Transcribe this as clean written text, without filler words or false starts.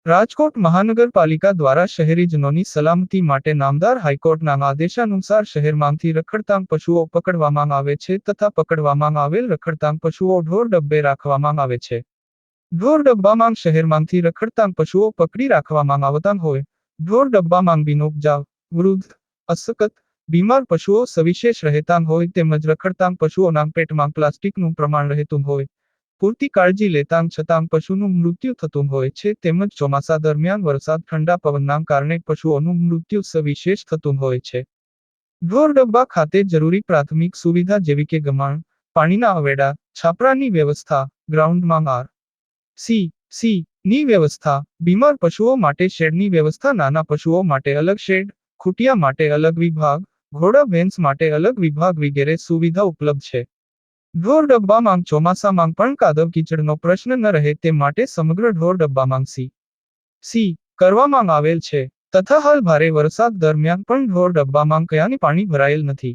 રાજકોટ મહાનગરપાલિકા દ્વારા શહેરીજનોની સલામતી માટે નામદાર હાઈકોર્ટના આદેશાનુસાર શહેરમાંથી રખડતાંગ પશુઓ પકડવામાં આવે છે તથા પકડવામાં આવેલ રખડતાંગ પશુઓ ઢોર ડબ્બે રાખવામાં આવે છે। ઢોર ડબ્બામાં શહેરમાંથી રખડતાંગ પશુઓ પકડી રાખવામાં આવતા હોય ઢોર ડબ્બામાં બિનઉપજાવ, વૃદ્ધ, અશક્ત, બીમાર પશુઓ સવિશેષ રહેતાં હોય તેમજ રખડતાંગ પશુઓના પેટમાં પ્લાસ્ટિકનું પ્રમાણ રહેતું હોય પૂરતી કાળજી લેતાં છતાં પશુનું મૃત્યુ થતું હોય છે તેમજ ચોમાસા દરમિયાન વરસાદ ઠંડા પવનના કારણે પશુઓનું મૃત્યુ સવિશેષ થતું હોય છે। ઢોર ડબ્બા ખાતે જરૂરી પ્રાથમિક સુવિધા જેવી કે ગમાણ, પાણીના અવેડા, છાપરાની વ્યવસ્થા, ગ્રાઉન્ડમાં સી ની વ્યવસ્થા, બીમાર પશુઓ માટે શેડની વ્યવસ્થા, નાના પશુઓ માટે અલગ શેડ, ખૂટિયા માટે અલગ વિભાગ, ઘોડા ભેંસ માટે અલગ વિભાગ વગેરે સુવિધા ઉપલબ્ધ છે। ઢોર ડબ્બામાં ચોમાસામાં પણ કાદવ કીચડનો પ્રશ્ન ન રહે તે માટે સમગ્ર ઢોર ડબ્બામાં સી કરવામાં આવેલ છે તથા હાલ ભારે વરસાદ દરમિયાન પણ ઢોર ડબ્બામાં ક્યાંય પાણી ભરાયેલ નથી।